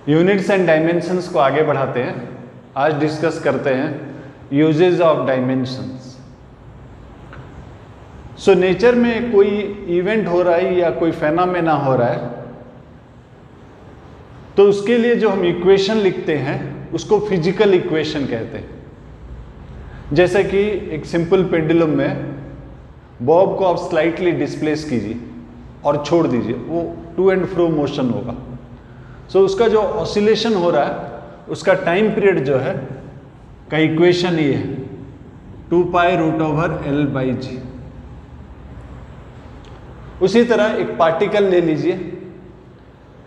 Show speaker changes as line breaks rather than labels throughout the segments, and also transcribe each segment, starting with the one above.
Units and dimensions को आगे बढ़ाते हैं। आज डिस्कस करते हैं uses of dimensions. So nature में कोई इवेंट हो रहा है या कोई फेनोमेना हो रहा है तो उसके लिए जो हम इक्वेशन लिखते हैं उसको फिजिकल इक्वेशन कहते हैं। जैसे कि एक सिंपल पेंडुलम में बॉब को आप स्लाइटली डिस्प्लेस कीजिए और छोड़ दीजिए, वो टू एंड फ्रो मोशन होगा। सो उसका जो ऑसिलेशन हो रहा है उसका टाइम पीरियड जो है का इक्वेशन ये है 2π√L/g। उसी तरह एक पार्टिकल ले लीजिए,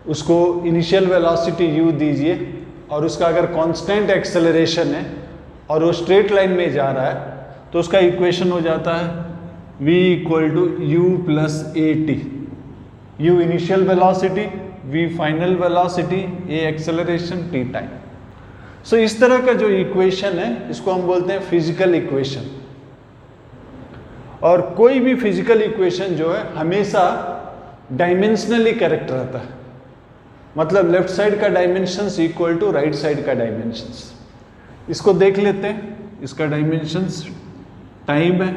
उसको इनिशियल वेलोसिटी u दीजिए और उसका अगर कांस्टेंट एक्सेलरेशन है और वो स्ट्रेट लाइन में जा रहा है तो उसका इक्वेशन हो जाता है v = u + at। u initial velocity, v final velocity, a acceleration, t time. So इस तरह का जो इक्वेशन है इसको हम बोलते हैं फिजिकल इक्वेशन। और कोई भी फिजिकल इक्वेशन जो है हमेशा डायमेंशनली करेक्ट रहता है। मतलब लेफ्ट साइड का dimensions equal to right side का डायमेंशंस। इसको देख लेते हैं। इसका डायमेंशंस टाइम है,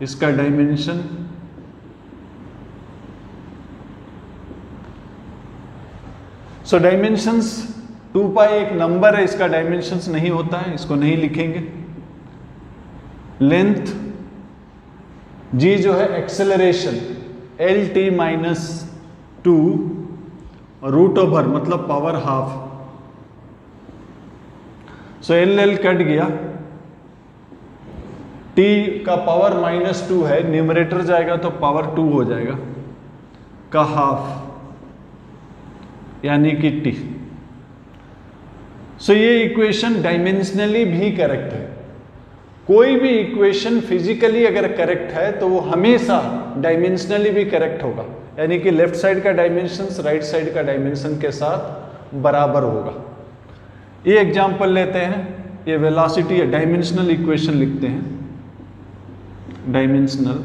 इसका डायमेंशन सो डायमेंशंस 2π एक नंबर है, इसका डायमेंशंस नहीं होता है, इसको नहीं लिखेंगे। लेंथ g जो है एक्सेलरेशन Lt-2 √/, मतलब पावर हाफ। सो L कट गया, t का पावर -2 है, न्यूमरेटर जाएगा तो पावर 2 हो जाएगा का हाफ यानी कि t। सो ये इक्वेशन डायमेंशनली भी करेक्ट है। कोई भी इक्वेशन फिजिकली अगर करेक्ट है तो वो हमेशा डायमेंशनली भी करेक्ट होगा, यानी कि लेफ्ट साइड का डायमेंशन राइट साइड का डायमेंशन के साथ बराबर होगा। ये एग्जांपल लेते हैं, ये वेलोसिटी है, डायमेंशनल इक्वेशन लिखते हैं। डायमेंशनल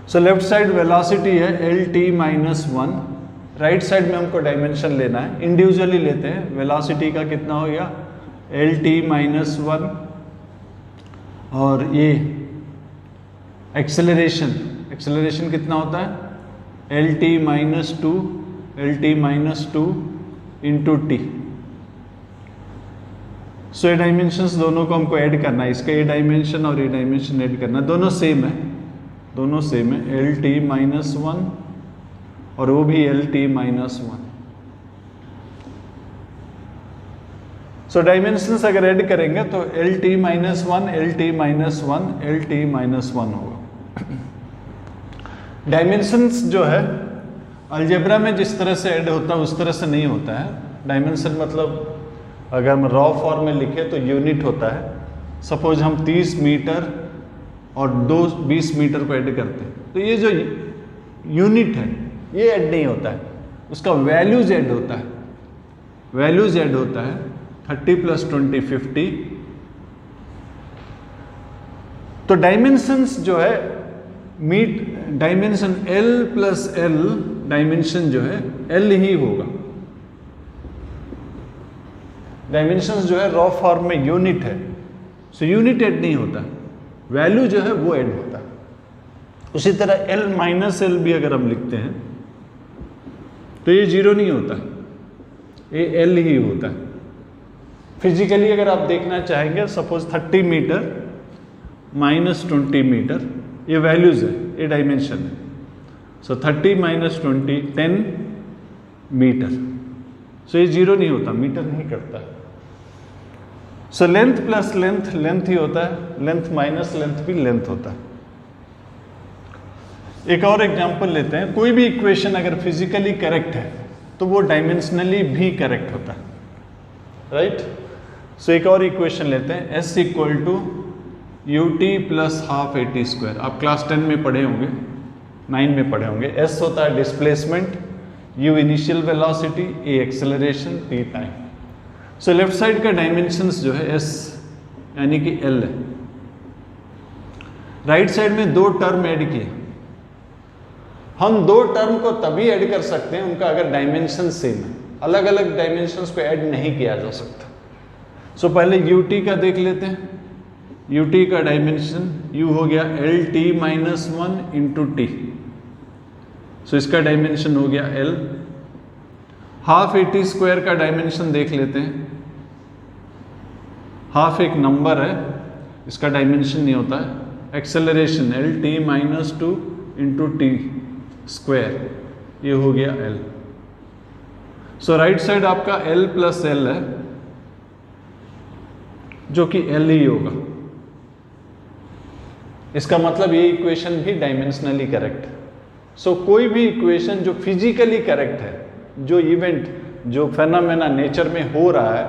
सो लेफ्ट साइड वेलोसिटी है Lt-1, राइट साइड में हमको डायमेंशन लेना है, इंडिविजुअली लेते हैं। वेलोसिटी का कितना हो गया Lt-1 और ये एक्सेलरेशन कितना होता है Lt-2 इंटू t। सो ये डायमेंशंस दोनों को हमको ऐड करना है, इसका ये डायमेंशन और ये डायमेंशन ऐड करना है। दोनों सेम है, Lt-1 और वो भी Lt-1। सो डायमेंशंस अगर ऐड करेंगे तो Lt-1 होगा। डायमेंशंस जो है अलजेब्रा में जिस तरह से ऐड होता है उस तरह से नहीं होता है। डायमेंशन मतलब अगर हम रॉ फॉर्म में लिखे तो यूनिट होता है। सपोज हम 30 मीटर और 20 मीटर को ऐड करते हैं तो ये जो यूनिट है ये ऐड नहीं होता है, उसका वैल्यूज ऐड होता है। 30 + 20 50। तो डायमेंशंस जो है डायमेंशन L + L डायमेंशन जो है L ही होगा। डायमेंशंस जो है रॉ फॉर्म में यूनिट है, सो यूनिट ऐड नहीं होता, वैल्यू जो है वो ऐड होता है। उसी तरह L - L भी अगर हम लिखते हैं तो ये 0 नहीं होता, ये L ही होता है। फिजिकली अगर आप देखना चाहेंगे, सपोज 30 मीटर -20 मीटर, ये वैल्यूज है, ये डायमेंशन है। सो 30 - 20 10 मीटर। सो ये 0 नहीं होता, मीटर नहीं करता। सो लेंथ प्लस लेंथ ही होता है, लेंथ माइनस लेंथ भी लेंथ होता है। एक और एग्जांपल लेते हैं। कोई भी इक्वेशन अगर फिजिकली करेक्ट है तो वो डायमेंशनली भी करेक्ट होता है, राइट। सो एक और इक्वेशन लेते हैं, S = ut + ½ at²। आप क्लास 10 में पढ़े होंगे, 9 में पढ़े होंगे। S होता है displacement, u initial velocity, a acceleration, t time. So left side का डायमेंशंस जो है S यानी कि L है। राइट साइड में 2 टर्म ऐड किए, हम दो टर्म को तभी ऐड कर सकते हैं उनका अगर डायमेंशन सेम है, अलग अलग डायमेंशंस को ऐड नहीं किया जा सकता। सो पहले ut का देख लेते हैं। ut का डायमेंशन u हो गया lt माइनस 1 इंटू टी। सो इसका डायमेंशन हो गया l। हाफ at स्क्वायर का डायमेंशन देख लेते हैं। हाफ एक नंबर है, इसका डायमेंशन नहीं होता है। Acceleration lt minus 2 into T square, ये हो गया l। सो राइट साइड आपका l प्लस l है, जो कि l ही होगा। इसका मतलब ये इक्वेशन भी डायमेंशनली करेक्ट है। सो कोई भी इक्वेशन जो फिजिकली करेक्ट है, जो इवेंट, जो फेनोमेना नेचर में हो रहा है,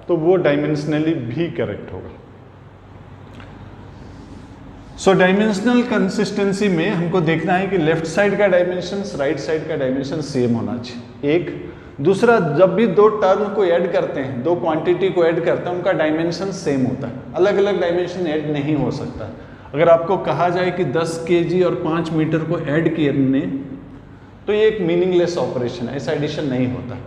तो वो डायमेंशनली भी करेक्ट होगा। सो डायमेंशनल कंसिस्टेंसी में हमको देखना है कि लेफ्ट साइड का डायमेंशन राइट साइड का डायमेंशन सेम होना चाहिए, एक। दूसरा, जब भी दो टर्म को ऐड करते हैं, दो क्वांटिटी को ऐड करते हैं, उनका डायमेंशन सेम होता है, अलग अलग डायमेंशन ऐड नहीं हो सकता। अगर आपको कहा जाए कि 10 kg और 5 मीटर को ऐड करने, तो ये एक मीनिंगलेस ऑपरेशन है, ऐसा एडिशन नहीं होता,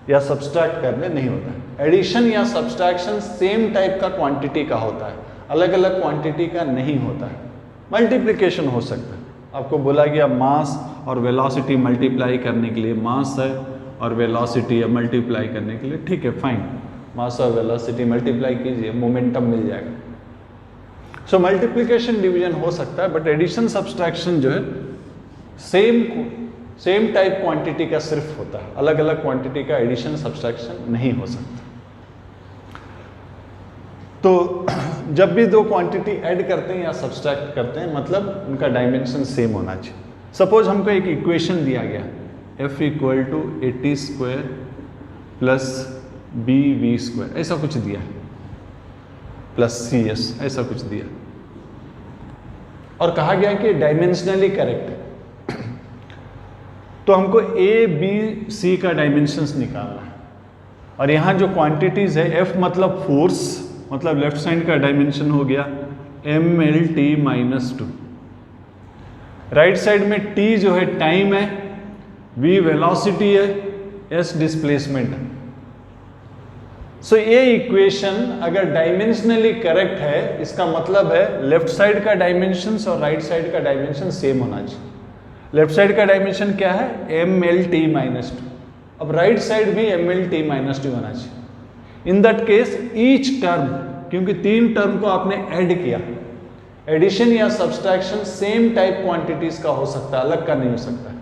या सब्सट्रैक्ट करने नहीं होता। एडिशन या सब्सट्रैक्शन सेम टाइप का क्वांटिटी का होता है, अलग अलग क्वांटिटी का नहीं होता है। मल्टीप्लिकेशन हो सकता है, आपको बोला गया मास और वेलोसिटी मल्टीप्लाई करने के लिए, मास है और वेलोसिटी है मल्टीप्लाई करने के लिए, ठीक है, फाइन, मास और वेलोसिटी मल्टीप्लाई कीजिए, मोमेंटम मिल जाएगा। सो मल्टीप्लिकेशन डिवीजन हो सकता है, बट एडिशन सब्सट्रैक्शन जो है सेम टाइप क्वांटिटी का सिर्फ होता है, अलग अलग क्वांटिटी का एडिशन सब्सट्रैक्शन नहीं हो सकता। तो जब भी दो क्वांटिटी ऐड करते हैं या सब्सट्रैक्ट करते हैं, मतलब उनका डायमेंशन सेम होना चाहिए। सपोज हमको एक इक्वेशन दिया गया, f equal to at square plus bv square, ऐसा कुछ दिया, प्लस cs, ऐसा कुछ दिया, और कहा गया कि डायमेंशनली करेक्ट है। तो हमको a b c का डायमेंशंस निकालना है, और यहाँ जो क्वांटिटीज है, f मतलब फोर्स, मतलब लेफ्ट साइड का डायमेंशन हो गया mlt माइनस 2, राइट साइड में t जो है टाइम है, v वेलोसिटी है, s डिस्प्लेसमेंट है। सो ये इक्वेशन अगर डायमेंशनली करेक्ट है, इसका मतलब है लेफ्ट साइड का डायमेंशंस और राइट साइड का डायमेंशन सेम होना चाहिए। लेफ्ट साइड का डायमेंशन क्या है, mlt माइनस 2, अब राइट साइड भी mlt माइनस 2 होना चाहिए। In that case each term, क्योंकि 3 टर्म को आपने ऐड किया, एडिशन या सब्सट्रैक्शन सेम टाइप क्वांटिटीज का हो सकता है, अलग का नहीं हो सकता है।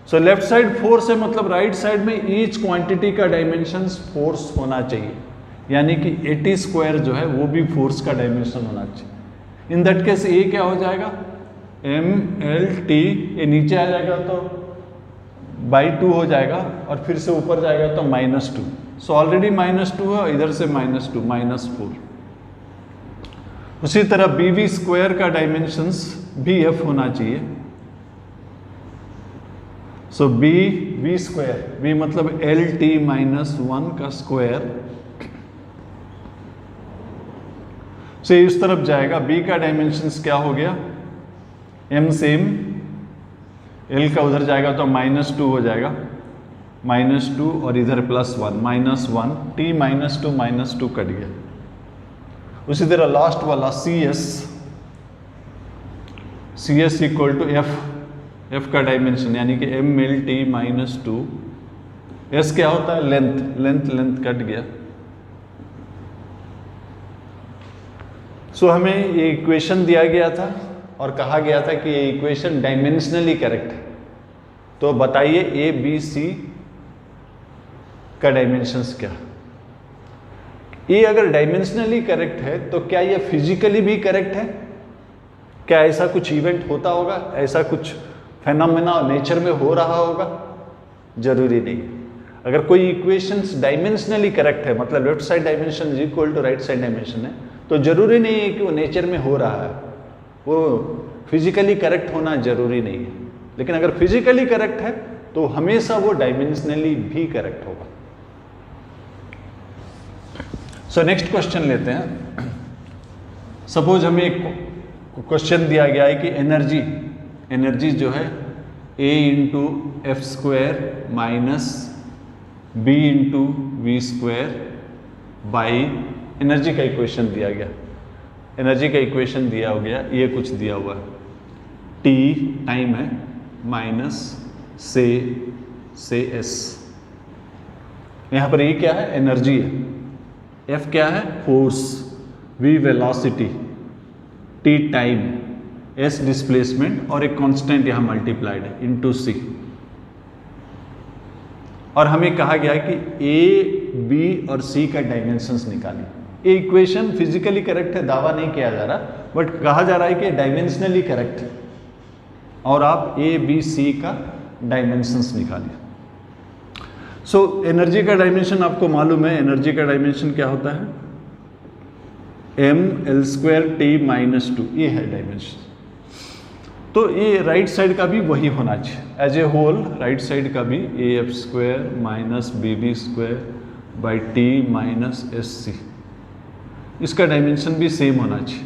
सो लेफ्ट साइड फोर्स है, मतलब राइट साइड में ईच क्वांटिटी का डायमेंशन फोर्स होना चाहिए, यानी कि at स्क्वायर जो है वो भी फोर्स का डायमेंशन होना चाहिए। इन दैट केस ये क्या हो जाएगा, mlt, ये नीचे आ जाएगा तो बाई 2 हो जाएगा, और फिर से ऊपर जाएगा तो माइनस 2। सो ऑलरेडी माइनस 2 है, इधर से माइनस 2, माइनस 4। उसी तरह bv स्क्वायर का डायमेंशंस भी f होना चाहिए। सो bv स्क्वायर, v मतलब lt माइनस 1 का स्क्वायर, से इस तरफ जाएगा। b का डायमेंशंस क्या हो गया, m सेम, l का उधर जाएगा तो माइनस 2 हो जाएगा, माइनस 2, और इधर plus 1, minus 1, t minus 2 minus 2 cut गया। उसी तरह लास्ट वाला cs इक्वल टू f का डायमेंशन, यानी कि mlt माइनस 2, s क्या होता है, लेंथ कट गया। सो हमें ये इक्वेशन दिया गया था और कहा गया था कि ये इक्वेशन डायमेंशनली करेक्ट है। तो बताइए ए बी सी का डायमेंशंस क्या। ये अगर डायमेंशनली करेक्ट है तो क्या ये फिजिकली भी करेक्ट है? क्या ऐसा कुछ इवेंट होता होगा, ऐसा कुछ फेनोमेना नेचर में हो रहा होगा? जरूरी नहीं। अगर कोई इक्वेशंस डायमेंशनली करेक्ट है, मतलब left side dimension is equal to right side dimension है, तो जरूरी नहीं है कि वो नेचर में हो रहा है, वो फिजिकली करेक्ट होना जरूरी नहीं है। लेकिन अगर फिजिकली करेक्ट है तो हमेशा वो डायमेंशनली भी करेक्ट होगा। सो नेक्स्ट क्वेश्चन लेते हैं। सपोज हमें एक क्वेश्चन दिया गया है कि एनर्जी जो है A into F square minus B into V square by energy का इक्वेशन दिया गया, एनर्जी का इक्वेशन दिया हो गया, ये कुछ दिया हुआ है, टी टाइम है माइनस से एस। यहाँ पर ये क्या है, एनर्जी है, एफ क्या है, force, V velocity, T time, S displacement और एक कांस्टेंट यहाँ मल्टीप्लाइड है इनटू सी। और हमें कहा गया है कि ए बी और सी का डायमेंशंस निकालिए। ये इक्वेशन फिजिकली करेक्ट है, दावा नहीं किया जा रहा, बट कहा जा रहा है कि डायमेंशनली करेक्ट है और आप ए बी सी का डायमेंशंस निकालिए। सो एनर्जी का डायमेंशन आपको मालूम है, एनर्जी का डायमेंशन क्या होता है, M L square T minus two, ये है डायमेंशन। तो ये राइट साइड का भी वही होना चाहिए, as a whole right side का भी A F square minus B B square by T minus S C, इसका डायमेंशन भी सेम होना चाहिए।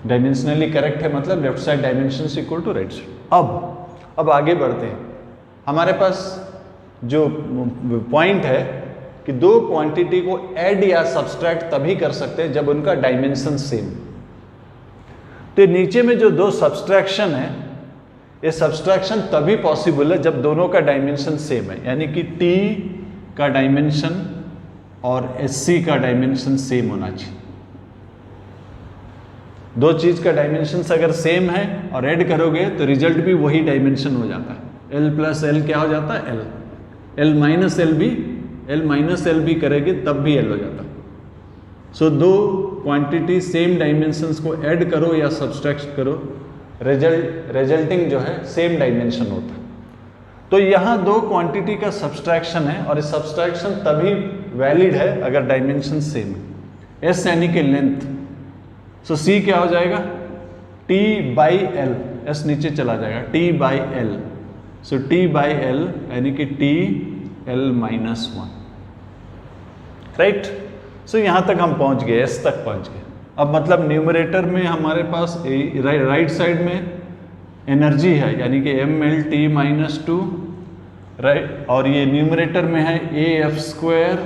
डायमेंशनली करेक्ट है मतलब left side dimension equal to right side. अब आगे बढ़ते हैं। हमारे पास जो पॉइंट है कि दो क्वांटिटी को ऐड या सब्सट्रैक्ट तभी कर सकते हैं जब उनका डायमेंशन सेम। तो नीचे में जो दो सब्सट्रैक्शन है, ये सब्सट्रैक्शन तभी पॉसिबल है जब दोनों का डायमेंशन सेम है, यानी कि टी का डायमेंशन और एस सी का डायमेंशन सेम होना चाहिए। दो चीज का डायमेंशन अगर सेम है और ऐड करोगे तो रिजल्ट भी वही डायमेंशन हो जाता है। एल प्लस एल क्या हो जाता है, एल, एल माइनस एल भी, एल माइनस एल भी करेंगे तब भी एल हो जाता है। सो दो क्वांटिटी सेम डायमेंशंस को ऐड करो या सब्सट्रैक्ट करो, रिजल्टिंग जो है सेम डायमेंशन होता है। तो यहाँ दो क्वांटिटी का सब्सट्रैक्शन है और इस सब्सट्रैक्शन तभी वैलिड है अगर डायमेंशन सेम है। एस यानी कि लेंथ, सो सी क्या हो जाएगा, टी बाई एल, एस नीचे चला जाएगा, T by L, so T by L यानी कि T L minus one, right. So यहाँ तक हम पहुँच गए, एस तक पहुँच गए। अब मतलब न्यूमरेटर में हमारे पास राइट साइड में एनर्जी है यानी कि M L T minus two, right, और ये न्यूमरेटर में है A F square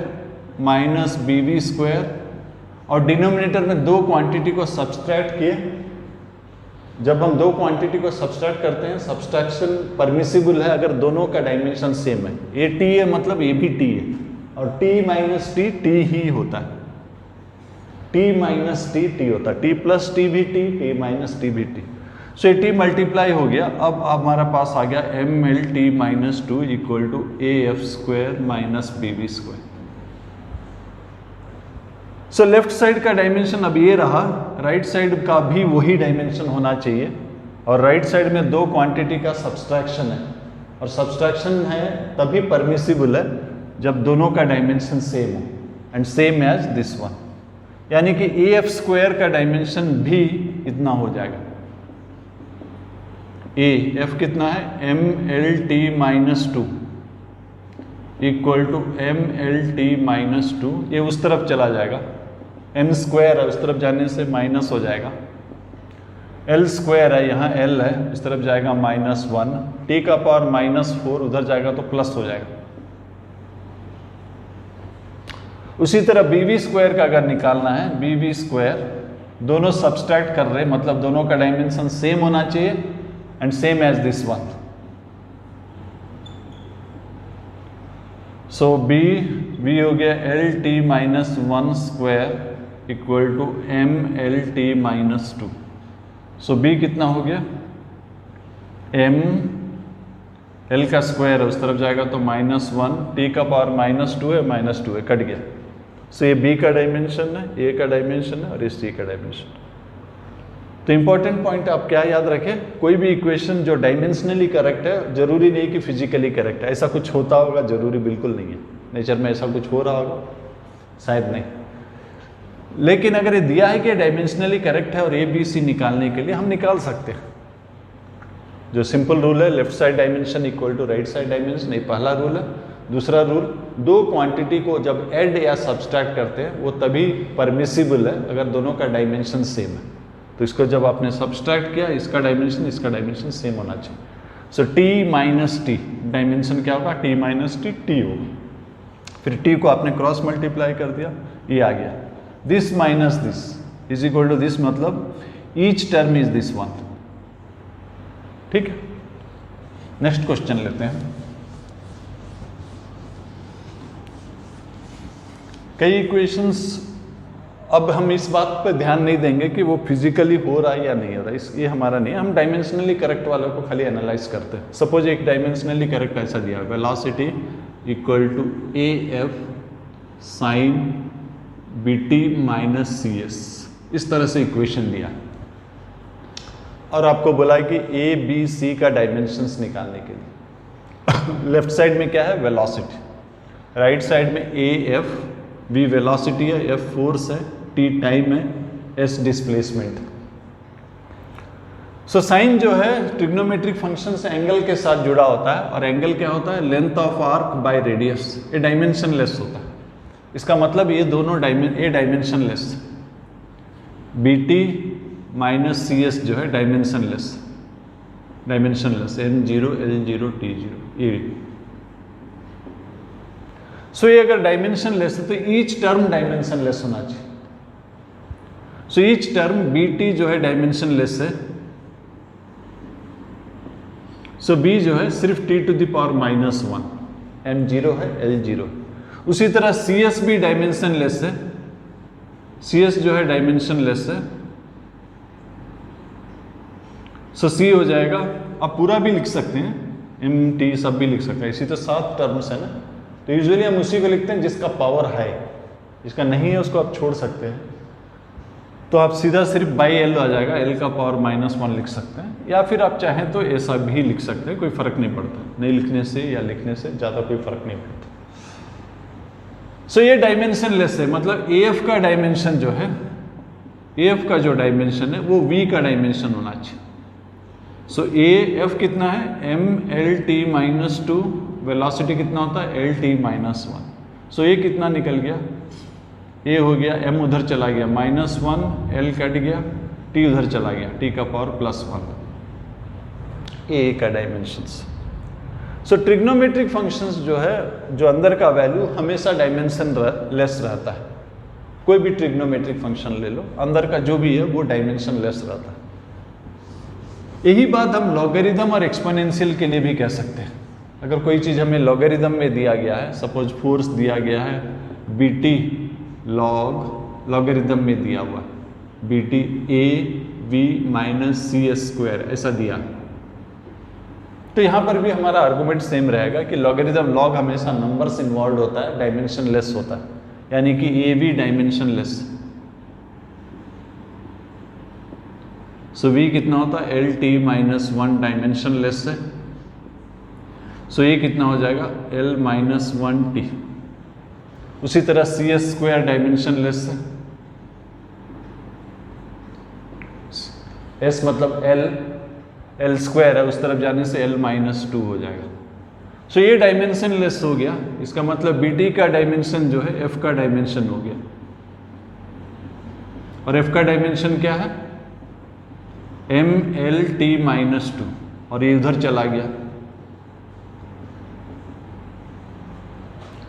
minus B B square, और डिनोमिनेटर में दो क्वांटिटी को सब्सट्रैक्ट किए। जब हम दो क्वांटिटी को सब्सट्रैक्ट करते हैं, सब्सट्रैक्शन परमिसिबल है अगर दोनों का डायमेंशन सेम है। ए टी है मतलब ए भी टी है, और टी माइनस टी टी ही होता है, टी माइनस टी टी होता है, टी प्लस टी भी टी, टी माइनस टी भी टी। सो ये टी मल्टीप्लाई हो गया। अब हमारा पास आ गया M L T minus two equal to A F square minus B B square. So left side का डायमेंशन अब ये रहा, राइट साइड का भी वही डायमेंशन होना चाहिए, और राइट साइड में दो क्वांटिटी का सब्सट्रैक्शन है, और सब्सट्रैक्शन है तभी परमिसिबल है जब दोनों का डायमेंशन सेम हो, and same as this one, यानी कि ए एफ स्क्वायर का डायमेंशन भी इतना हो जाएगा। ए एफ कितना है, M L T minus two equal to M L T minus two, ये उस तरफ चला जाएगा, एम स्क्वायर है उस तरफ जाने से माइनस हो जाएगा, एल स्क्वायर है यहाँ एल है इस तरफ जाएगा माइनस वन, टी का पावर माइनस फोर उधर जाएगा तो प्लस हो जाएगा। उसी तरह बी वी स्क्वायर का अगर निकालना है, बी वी स्क्वायर दोनों सब्सट्रैक्ट कर रहे हैं मतलब दोनों का डायमेंशन सेम होना चाहिए and same as this one. So B हो गया L T minus one square equal to M L T minus two. So B कितना हो गया, एम एल का स्क्वायर है उस तरफ जाएगा तो माइनस वन, टी का पावर माइनस टू है कट गया। सो ये बी का डायमेंशन है, ए का डायमेंशन है और इस सी का डायमेंशन। तो इंपॉर्टेंट पॉइंट आप क्या याद रखें, कोई भी इक्वेशन जो डायमेंशनली करेक्ट है जरूरी नहीं कि फिजिकली करेक्ट है। ऐसा कुछ होता होगा, जरूरी बिल्कुल नहीं है, नेचर में ऐसा कुछ हो रहा होगा शायद नहीं, लेकिन अगर ये दिया है कि डायमेंशनली करेक्ट है और ए बी सी निकालने के लिए हम निकाल सकते हैं। जो सिंपल रूल है left side dimension equal to right side dimension, ये पहला रूल है। दूसरा रूल, दो क्वांटिटी को जब ऐड या सब्सट्रैक्ट करते हैं वो तभी परमिसिबल है अगर दोनों का डायमेंशन सेम है। तो इसको जब आपने सब्सट्रैक्ट किया, इसका डायमेंशन सेम होना चाहिए। So T minus T, dimension क्या होगा, टी माइनस टी, टी होगा। फिर टी को आपने क्रॉस मल्टीप्लाई कर दिया, ये आ गया। This minus this is equal to this, मतलब each term is this one. ठीक है, नेक्स्ट क्वेश्चन लेते हैं। कई इक्वेशंस, अब हम इस बात पर ध्यान नहीं देंगे कि वो फिजिकली हो रहा है या नहीं हो रहा है, ये हमारा नहीं है। हम डायमेंशनली करेक्ट वालों को खाली एनालाइज करते हैं। सपोज एक डायमेंशनली करेक्ट ऐसा दिया, velocity equal to A F sine B T minus C S, इस तरह से इक्वेशन दिया और आपको बोला है कि ए बी सी का डायमेंशंस निकालने के लिए। लेफ्ट साइड में क्या है, वेलोसिटी, राइट साइड में ए एफ, वी वेलोसिटी है, एफ फोर्स है, टी टाइम है, एस डिस्प्लेसमेंट। सो साइन जो है ट्रिग्नोमेट्रिक फंक्शन से एंगल के साथ जुड़ा होता है, और एंगल क्या होता है, length of arc by radius. ये डायमेंशन लेस होता है। इसका मतलब ये दोनों dimensionless, B T minus C S जो है dimensionless, N zero L zero T zero, ये। सो ये अगर डायमेंशन लेस है तो ईच टर्म डायमेंशन लेस होना चाहिए। So each term B T जो है डायमेंशन लेस है। सो बी जो है सिर्फ T to the power minus one, M zero है, एल जीरो। उसी तरह सी एस भी डायमेंशन लेस है, सी एस जो है डायमेंशन लेस है। सो सी हो जाएगा, आप पूरा भी लिख सकते हैं, एम टी सब भी लिख सकते हैं, इसी तो 7 टर्म्स है ना। तो यूजुअली हम उसी को लिखते हैं जिसका पावर है, जिसका नहीं है उसको आप छोड़ सकते हैं। तो आप सीधा सिर्फ बाई एल आ जाएगा, एल का पावर -1 लिख सकते हैं, या फिर आप चाहें तो ऐसा भी लिख सकते हैं, कोई फर्क नहीं पड़ता, नहीं लिखने से या लिखने से ज़्यादा कोई फर्क नहीं पड़ता। सो ये डायमेंशन लेस है, मतलब ए एफ का डायमेंशन जो है, ए एफ का जो डायमेंशन है वो वी का डायमेंशन होना चाहिए। सो ए एफ कितना है, M L T minus two, velocity कितना होता है, L T minus one. So ये कितना निकल गया, ये हो गया, एम उधर चला गया -1, एल कट गया, टी उधर चला गया, टी का पावर +1, ए का डायमेंशंस। सो ट्रिग्नोमेट्रिक फंक्शंस जो है, जो अंदर का वैल्यू हमेशा डायमेंशन लेस रहता है। कोई भी ट्रिग्नोमेट्रिक फंक्शन ले लो, अंदर का जो भी है वो डायमेंशन लेस रहता है। यही बात हम लॉगरिदम और एक्सपोनेंशियल के लिए भी कह सकते हैं। अगर कोई चीज़ हमें लॉगरिदम में दिया गया है, सपोज फोर्स दिया गया है बी टी लॉगरिदम में दिया हुआ है, B T A V minus C S square ऐसा दिया, तो यहाँ पर भी हमारा आर्गुमेंट सेम रहेगा कि लॉगरिदम लॉग हमेशा नंबर्स इन्वॉल्व होता है, डायमेंशन लेस होता है, यानी कि A V dimensionless. So V कितना होता है, एल टी -1 डायमेंशन लेस है। सो ये कितना हो जाएगा, एल -1 टी। उसी तरह C S square dimensionless है, एस मतलब एल स्क्वायर है, उस तरफ जाने से एल -2 हो जाएगा। सो ये डायमेंशन लेस हो गया, इसका मतलब बी टी का डायमेंशन जो है एफ का डायमेंशन हो गया, और एफ का डायमेंशन क्या है, एम एल टी -2, और ये उधर चला गया।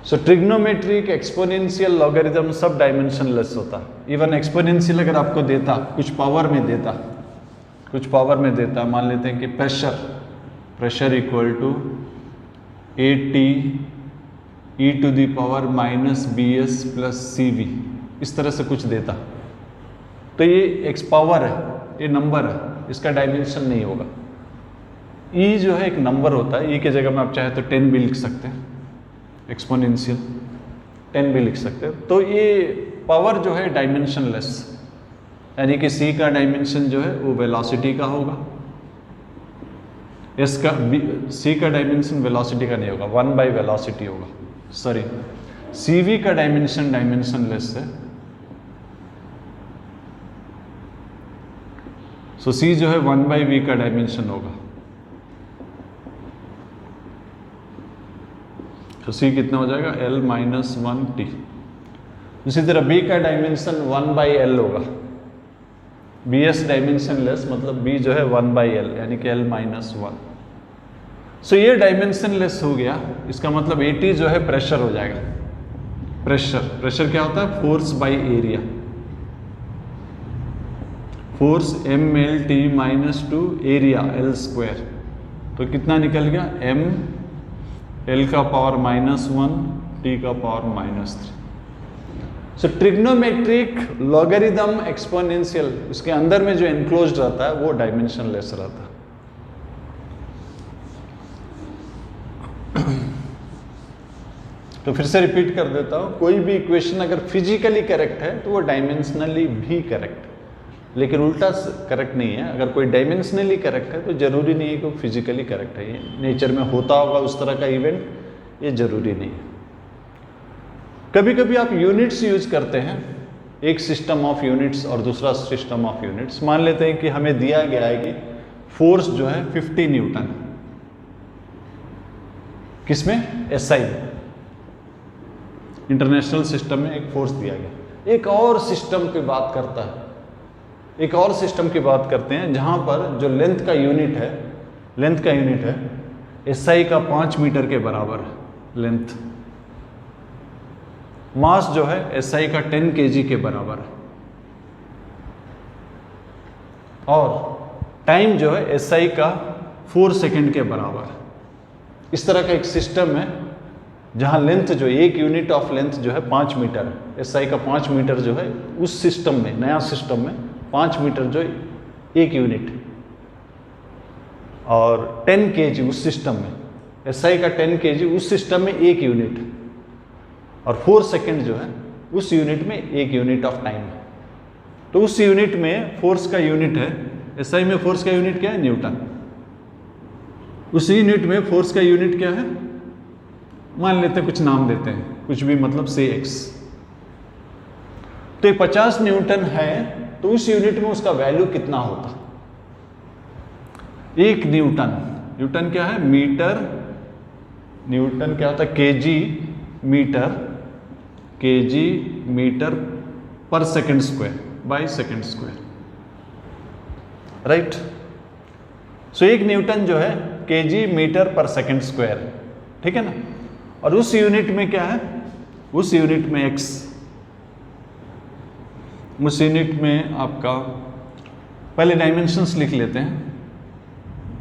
सो ट्रिग्नोमेट्रिक, एक्सपोनेंशियल, लॉगरिदम सब डायमेंशन लेस होता है। इवन एक्सपोनेंशियल अगर आपको देता, कुछ पावर में देता, मान लेते हैं कि pressure equal to A T E to the power -bs plus CV, इस तरह से कुछ देता, तो ये एक पावर है, ये नंबर है, इसका डायमेंशन नहीं होगा। E जो है एक नंबर होता है, E की जगह में आप चाहे तो 10 भी लिख सकते हैं, एक्सपोनेंशियल 10 भी लिख सकते हैं। तो ये पावर जो है डायमेंशन लेस, यानी कि C का डायमेंशन जो है वो वेलोसिटी का होगा, C का डायमेंशन वेलोसिटी का नहीं होगा, 1 by वेलोसिटी होगा, सॉरी CV का डायमेंशन लेस है। सो C जो है 1 by V का डायमेंशन होगा, तो C कितना हो जाएगा, L -1 T। इसी तरह B का डायमेंशन 1 by L होगा, बी एस डायमेंशनलेस मतलब बी जो है 1/L यानी कि L-1। सो ये डायमेंशनलेस हो गया, इसका मतलब AT जो है प्रेशर हो जाएगा। प्रेशर क्या होता है? Force by area. Force mLT - 2 area L²। तो कितना निकल गया? m L का पावर -1 T का पावर -3। सो ट्रिग्नोमेट्रिक लॉगरिदम एक्सपोनेंशियल, उसके अंदर में जो एनक्लोज्ड रहता है वो डायमेंशनलेस रहता है। तो फिर से रिपीट कर देता हूं, कोई भी इक्वेशन अगर फिजिकली करेक्ट है तो वो डायमेंशनली भी करेक्ट है, लेकिन उल्टा करेक्ट नहीं है। अगर कोई डायमेंशनली करेक्ट है तो जरूरी नहीं है कि वो फिजिकली करेक्ट है। ये नेचर में होता होगा उस तरह का इवेंट, ये जरूरी नहीं है। कभी कभी आप यूनिट्स यूज करते हैं, एक सिस्टम ऑफ यूनिट्स और दूसरा सिस्टम ऑफ यूनिट्स। मान लेते हैं कि हमें दिया गया है कि फोर्स जो है 50 न्यूटन, किसमें? SI इंटरनेशनल सिस्टम में एक फोर्स दिया गया। एक और सिस्टम की बात करता है, एक और सिस्टम की बात करते हैं जहां पर जो लेंथ का यूनिट है SI का 5 मीटर के बराबर है लेंथ। मास जो है SI का 10 kg के बराबर है, और टाइम जो है SI का 4 सेकेंड के बराबर है। इस तरह का एक सिस्टम है जहां लेंथ जो एक यूनिट ऑफ लेंथ जो है 5 मीटर है, SI का 5 मीटर जो है उस सिस्टम में, नया सिस्टम में 5 मीटर जो एक यूनिट, और 10 kg उस सिस्टम में, SI का 10 kg उस सिस्टम में एक यूनिट, और 4 सेकेंड जो है उस यूनिट में एक यूनिट ऑफ टाइम है। तो उस यूनिट में फोर्स का यूनिट है, SI में फोर्स का यूनिट क्या है? न्यूटन। उस यूनिट में फोर्स का यूनिट क्या है? मान लेते हैं, कुछ नाम देते हैं, कुछ भी मतलब से x। तो 50 न्यूटन है, तो उस यूनिट में उसका वैल्यू कितना होता? 1 न्यूटन क्या है? मीटर। न्यूटन क्या होता है? kg मीटर पर second square by second square, right. So 1 Newton जो है kg मीटर पर सेकेंड स्क्वायर, ठीक है ना। और उस यूनिट में क्या है? उस यूनिट में x, उस यूनिट में आपका पहले डायमेंशंस लिख लेते हैं।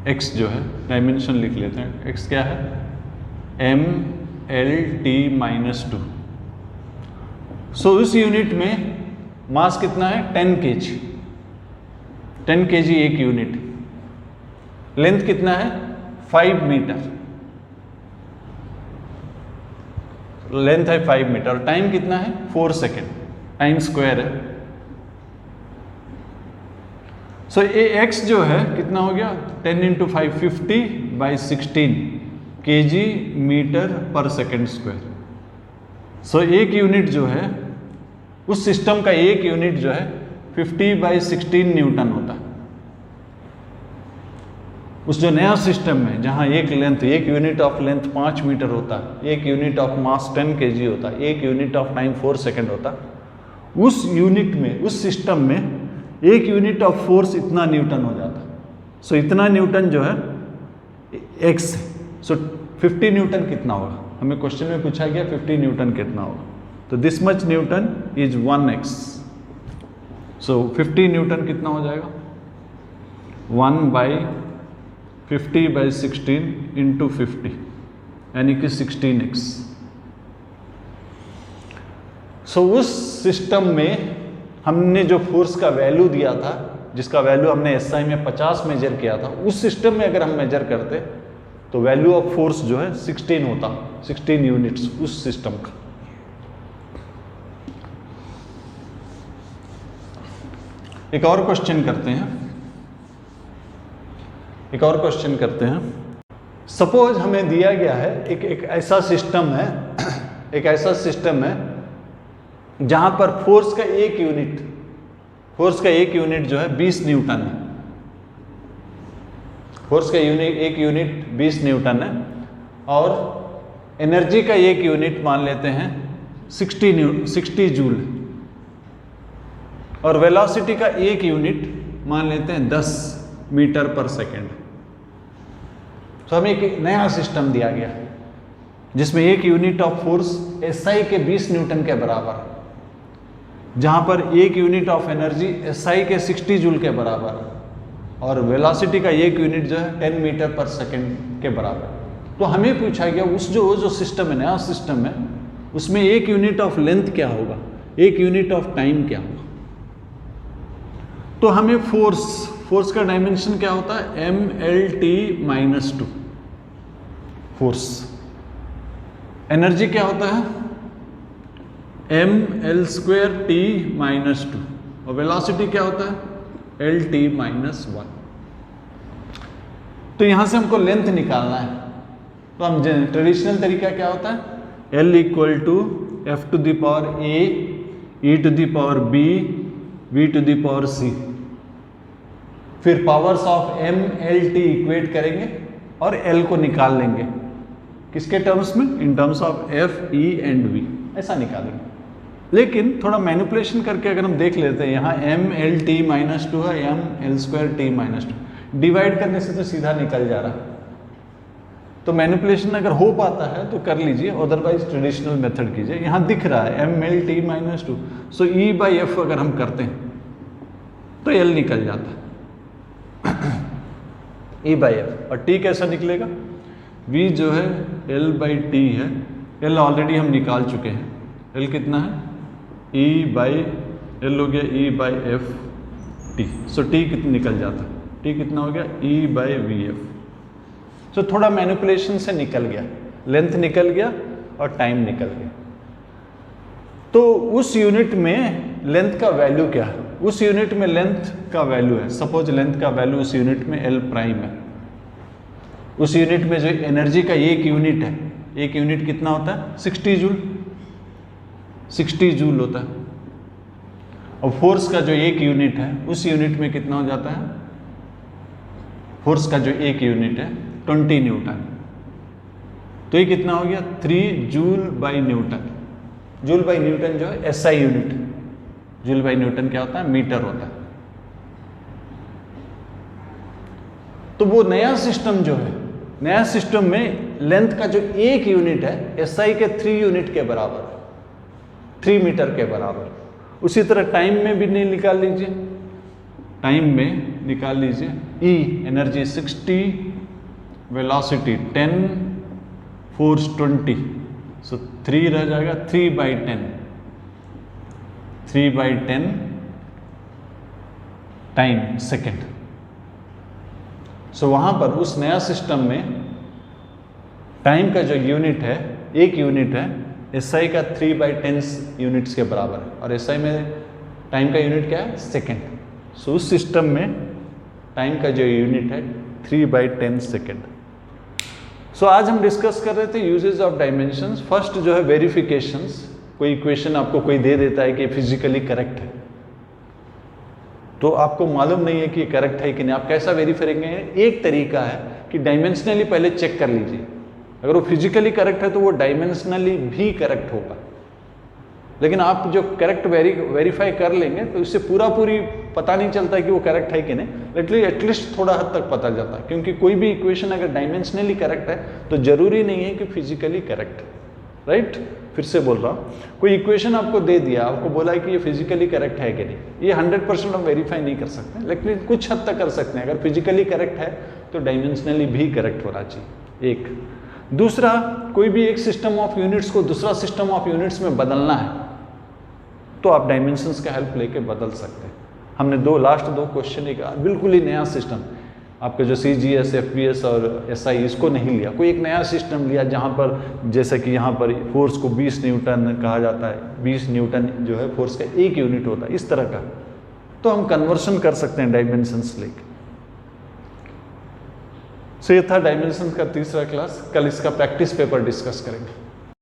x जो है डायमेंशन लिख लेते हैं। x क्या है? mLT - 2। सो उस यूनिट में मास कितना है? 10 kg। 10 kg एक यूनिट। लेंथ कितना है? 5 मीटर। लेंथ है 5 मीटर, और टाइम कितना है? 4 सेकेंड। टाइम स्क्वायर है। सो x जो है कितना हो गया? 10 × 5 50/16 kg मीटर पर सेकेंड स्क्वायर। सो एक यूनिट जो है उस सिस्टम का, एक यूनिट जो है 50/16 न्यूटन होता है। उस जो नया सिस्टम में जहां एक यूनिट ऑफ लेंथ 5 मीटर होता है, एक यूनिट ऑफ मास 10 kg होता है, एक यूनिट ऑफ टाइम 4 सेकेंड होता है, उस यूनिट में, उस सिस्टम में एक यूनिट ऑफ फोर्स इतना न्यूटन हो जाता है। सो इतना न्यूटन जो है x। सो 50 न्यूटन कितना होगा? हमें क्वेश्चन में पूछा गया 50 न्यूटन कितना होगा, तो this much Newton is 1x। So 50 Newton कितना हो जाएगा? 1/50/16 × 50 यानी कि 16x। सो उस सिस्टम में हमने जो फोर्स का वैल्यू दिया था, जिसका वैल्यू हमने SI में 50 मेजर किया था, उस सिस्टम में अगर हम मेजर करते तो वैल्यू ऑफ फोर्स जो है 16 होता, 16 यूनिट्स उस सिस्टम का। एक और क्वेश्चन करते हैं। सपोज हमें दिया गया है एक ऐसा सिस्टम है जहां पर फोर्स का एक यूनिट जो है 20 न्यूटन है। फोर्स का एक यूनिट 20 न्यूटन है, और एनर्जी का एक यूनिट मान लेते हैं 60 जूल। और वेलोसिटी का एक यूनिट मान लेते हैं 10 मीटर पर सेकेंड। तो हमें एक नया सिस्टम दिया गया जिसमें एक यूनिट ऑफ फोर्स SI के 20 न्यूटन के बराबर है, जहां पर एक यूनिट ऑफ एनर्जी SI के 60 जूल के बराबर है, और वेलोसिटी का एक यूनिट जो है 10 मीटर पर सेकेंड के बराबर है। तो हमें पूछा गया उस जो सिस्टम है, नया सिस्टम है, उसमें एक यूनिट ऑफ लेंथ क्या होगा, एक यूनिट ऑफ टाइम क्या होगा। तो हमें फोर्स का डायमेंशन क्या होता है, mLT-2 फोर्स। एनर्जी क्या होता है, mL²T-2, और वेलोसिटी क्या होता है, LT-1। तो यहां से हमको लेंथ निकालना है। तो हम ट्रेडिशनल तरीका क्या होता है, L = F⁴ A E⁴B V⁴C, फिर पावर्स ऑफ mLT इक्वेट करेंगे और L को निकाल लेंगे, किसके टर्म्स में, in terms of F, E and V, ऐसा निकालेंगे। लेकिन थोड़ा मैनिपुलेशन करके अगर हम देख लेते हैं, यहाँ mLT-2 है, mL²T-2, डिवाइड करने से तो सीधा निकल जा रहा है। तो मैनिपुलेशन अगर हो पाता है तो कर लीजिए, अदरवाइज ट्रेडिशनल मेथड कीजिए। यहाँ दिख रहा है mLT-2, सो E/F अगर हम करते हैं तो L निकल जाता है E/F, और T कैसा निकलेगा, V जो है L/T है, L ऑलरेडी हम निकाल चुके हैं, L कितना है, E/L हो गया E/F⁻T, सो T कितना निकल जाता है, T कितना हो गया E/VF। सो थोड़ा मैनिपुलेशन से निकल गया, लेंथ निकल गया और टाइम निकल गया। तो उस यूनिट में लेंथ का वैल्यू क्या है, उस यूनिट में लेंथ का वैल्यू है, सपोज लेंथ का वैल्यू उस यूनिट में L' है। उस यूनिट में जो एनर्जी का एक यूनिट है, एक यूनिट कितना होता है, 60 जूल, 60 जूल होता है। और फोर्स का जो एक यूनिट है, उस यूनिट में कितना हो जाता है, फोर्स का जो एक यूनिट है 20 न्यूटन। तो ये कितना हो गया, 3 जूल/न्यूटन। जूल/न्यूटन जो है SI यूनिट, जूल/न्यूटन क्या होता है, मीटर होता है। तो वो नया सिस्टम जो है, नया सिस्टम में लेंथ का जो एक यूनिट है SI के 3 यूनिट के बराबर है, 3 मीटर के बराबर। उसी तरह टाइम में भी नहीं निकाल लीजिए, टाइम में निकाल लीजिए, E एनर्जी 60, वेलोसिटी 10, फोर्स 20, सो 3 रह जाएगा, 3/10, 3/10 टाइम सेकेंड। सो वहां पर उस नया सिस्टम में टाइम का जो यूनिट है, एक यूनिट है, SI का 3/10 यूनिट्स के बराबर है, और SI में टाइम का यूनिट क्या है, सेकेंड। सो उस सिस्टम में टाइम का जो यूनिट है 3/10 सेकेंड। सो आज हम डिस्कस कर रहे थे यूजेज ऑफ डायमेंशंस। फर्स्ट जो है वेरिफिकेशंस, कोई इक्वेशन आपको कोई दे देता है कि फिजिकली करेक्ट है, तो आपको मालूम नहीं है कि करेक्ट है कि नहीं, आप कैसा वेरीफाई करेंगे। एक तरीका है कि डायमेंशनली पहले चेक कर लीजिए, अगर वो फिजिकली करेक्ट है तो वो डायमेंशनली भी करेक्ट होगा। लेकिन आप जो करेक्ट वेरीफाई कर लेंगे तो इससे पूरी पता नहीं चलता है कि वो करेक्ट है कि नहीं, एटलीस्ट थोड़ा हद तक पता चलता है, क्योंकि कोई भी इक्वेशन अगर डायमेंशनली करेक्ट है तो जरूरी नहीं है कि फिजिकली करेक्ट है, राइट। फिर से बोल रहा हूँ, कोई इक्वेशन आपको दे दिया, आपको बोला है कि ये फिजिकली करेक्ट है कि नहीं, ये 100% हम वेरीफाई नहीं कर सकते, लेकिन कुछ हद तक कर सकते हैं। अगर फिजिकली करेक्ट है तो डायमेंशनली भी करेक्ट होना चाहिए, एक। दूसरा, कोई भी एक सिस्टम ऑफ यूनिट्स को दूसरा सिस्टम ऑफ यूनिट्स में बदलना है तो आप डायमेंशंस का हेल्प लेके बदल सकते हैं। हमने लास्ट दो क्वेश्चन, एक बिल्कुल ही नया सिस्टम, आपके जो CGS, FBS और SI, इसको नहीं लिया, कोई एक नया सिस्टम लिया जहाँ पर जैसे कि यहाँ पर फोर्स को 20 न्यूटन कहा जाता है, 20 न्यूटन जो है फोर्स का एक यूनिट होता है, इस तरह का, तो हम कन्वर्शन कर सकते हैं डायमेंशंस लेके। सो ये था डायमेंशन का तीसरा क्लास। कल इसका प्रैक्टिस पेपर डिस्कस करेंगे।